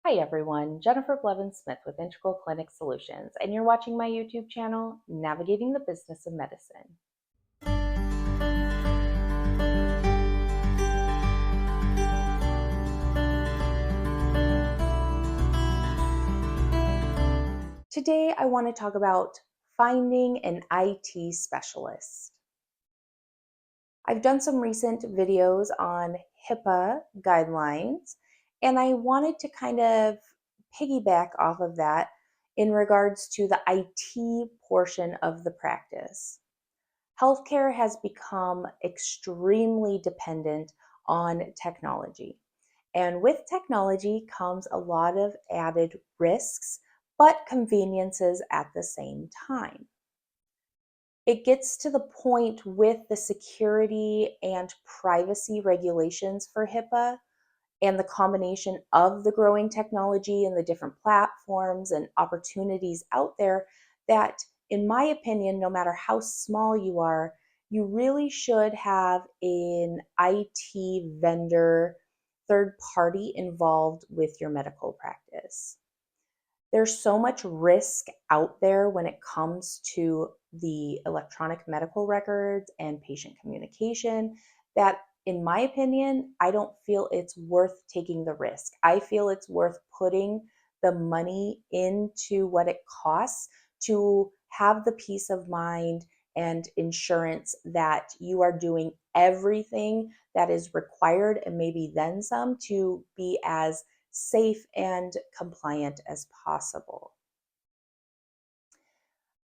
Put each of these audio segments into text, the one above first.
Hi everyone, Jennifer Blevins-Smith with Integral Clinic Solutions, and you're watching my YouTube channel, Navigating the Business of Medicine. Today I want to talk about finding an IT specialist. I've done some recent videos on HIPAA guidelines, and I wanted to kind of piggyback off of that in regards to the IT portion of the practice. Healthcare has become extremely dependent on technology. And with technology comes a lot of added risks, but conveniences at the same time. It gets to the point with the security and privacy regulations for HIPAA and the combination of the growing technology and the different platforms and opportunities out there that, in my opinion, no matter how small you are, you really should have an IT vendor, third party involved with your medical practice. There's so much risk out there when it comes to the electronic medical records and patient communication that, in my opinion, I don't feel it's worth taking the risk. I feel it's worth putting the money into what it costs to have the peace of mind and insurance that you are doing everything that is required and maybe then some to be as safe and compliant as possible.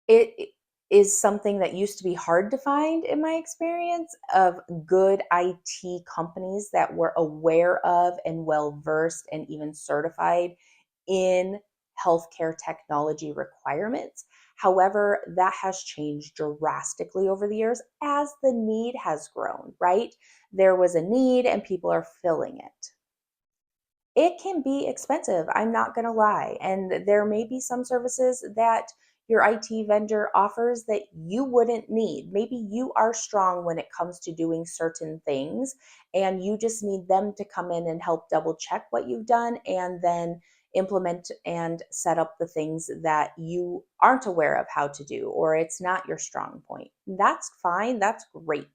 It is something that used to be hard to find in my experience of good IT companies that were aware of and well versed and even certified in healthcare technology requirements. However, that has changed drastically over the years as the need has grown, right? There was a need and people are filling it. It can be expensive, I'm not going to lie. And there may be some services that your IT vendor offers that you wouldn't need. Maybe you are strong when it comes to doing certain things, and you just need them to come in and help double check what you've done and then implement and set up the things that you aren't aware of how to do, or it's not your strong point. That's fine, that's great.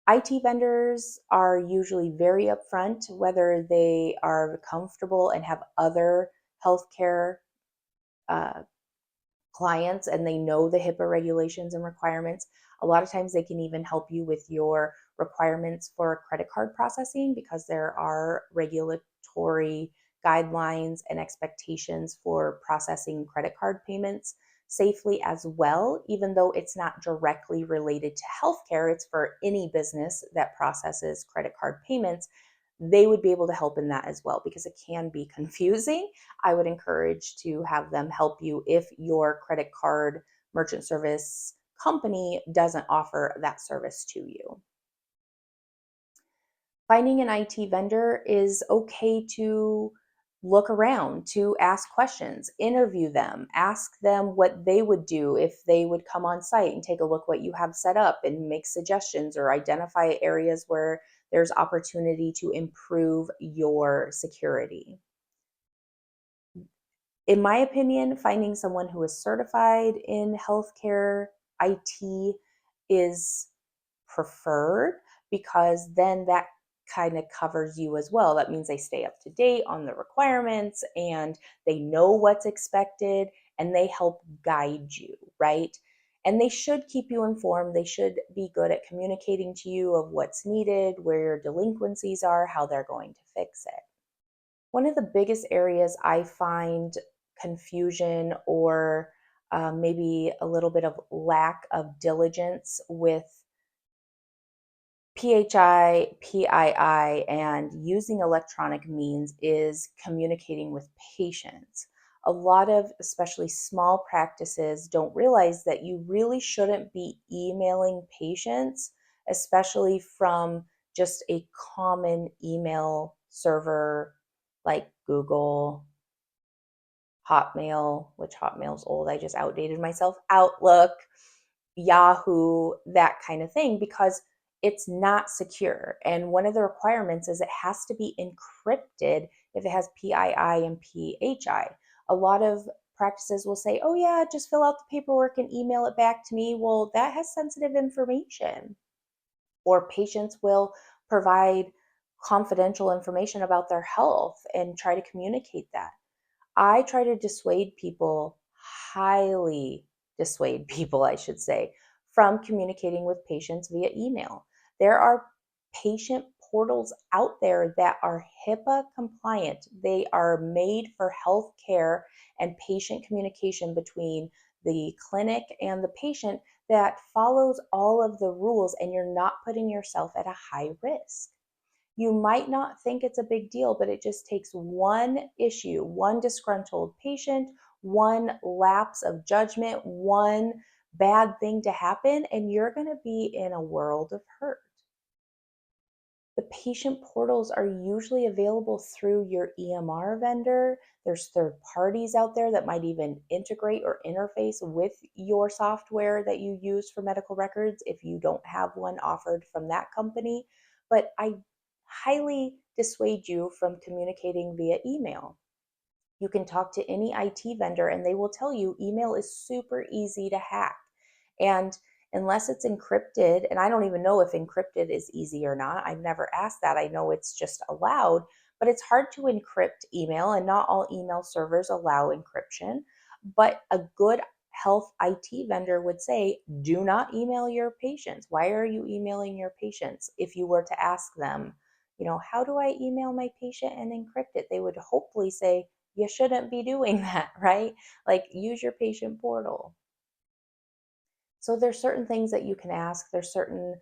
IT vendors are usually very upfront, whether they are comfortable and have other healthcare uh, clients and they know the HIPAA regulations and requirements. A lot of times they can even help you with your requirements for credit card processing because there are regulatory guidelines and expectations for processing credit card payments safely as well, even though it's not directly related to healthcare. It's for any business that processes credit card payments. They would be able to help in that as well because it can be confusing. I would encourage to have them help you if your credit card merchant service company doesn't offer that service to you. Finding an IT vendor is okay to look around, to ask questions, interview them, ask them what they would do if they would come on site and take a look what you have set up and make suggestions or identify areas where there's opportunity to improve your security. In my opinion, finding someone who is certified in healthcare IT is preferred because then that kind of covers you as well. That means they stay up to date on the requirements and they know what's expected and they help guide you, right? And they should keep you informed. They should be good at communicating to you of what's needed, where your delinquencies are, how they're going to fix it. One of the biggest areas I find confusion or maybe a little bit of lack of diligence with PHI, PII, and using electronic means is communicating with patients. A lot of, especially small practices, don't realize that you really shouldn't be emailing patients, especially from just a common email server like Google, Hotmail, which Hotmail's old, I just outdated myself, Outlook, Yahoo, that kind of thing, because it's not secure. And one of the requirements is it has to be encrypted if it has PII and PHI. A lot of practices will say, oh yeah, just fill out the paperwork and email it back to me. Well, that has sensitive information. Or patients will provide confidential information about their health and try to communicate that. I try to dissuade people, highly dissuade people, I should say, from communicating with patients via email. There are patient portals out there that are HIPAA compliant. They are made for healthcare and patient communication between the clinic and the patient that follows all of the rules, and you're not putting yourself at a high risk. You might not think it's a big deal, but it just takes one issue, one disgruntled patient, one lapse of judgment, one bad thing to happen, and you're going to be in a world of hurt. The patient portals are usually available through your EMR vendor. There's third parties out there that might even integrate or interface with your software that you use for medical records if you don't have one offered from that company. But I highly dissuade you from communicating via email. You can talk to any IT vendor and they will tell you email is super easy to hack. And unless it's encrypted, and I don't even know if encrypted is easy or not, I've never asked that. I know it's just allowed, but it's hard to encrypt email, and not all email servers allow encryption. But a good health IT vendor would say, do not email your patients. Why are you emailing your patients? If you were to ask them, how do I email my patient and encrypt it? They would hopefully say, you shouldn't be doing that, right? Like, use your patient portal. So there's certain things that you can ask. There's certain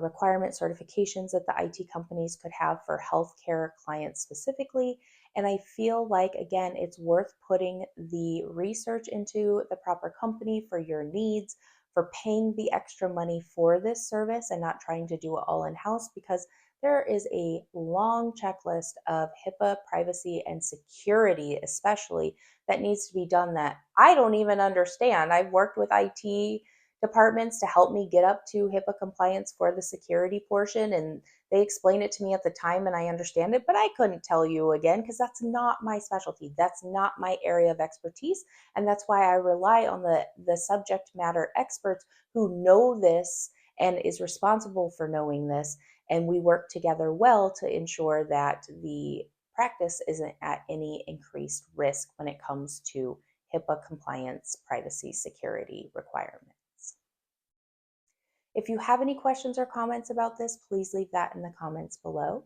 requirement certifications that the IT companies could have for healthcare clients specifically. And I feel like, again, it's worth putting the research into the proper company for your needs, for paying the extra money for this service and not trying to do it all in-house, because there is a long checklist of HIPAA, privacy, and security, especially, that needs to be done that I don't even understand. I've worked with IT departments to help me get up to HIPAA compliance for the security portion, and they explain it to me at the time and I understand it, but I couldn't tell you again because that's not my specialty. That's not my area of expertise, and that's why I rely on the subject matter experts who know this and is responsible for knowing this, and we work together well to ensure that the practice isn't at any increased risk when it comes to HIPAA compliance, privacy, security requirements. If you have any questions or comments about this, please leave that in the comments below.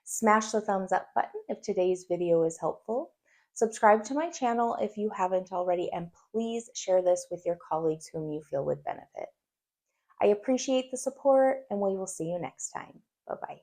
Smash the thumbs up button if today's video is helpful. Subscribe to my channel if you haven't already, and please share this with your colleagues whom you feel would benefit. I appreciate the support, and we will see you next time. Bye-bye.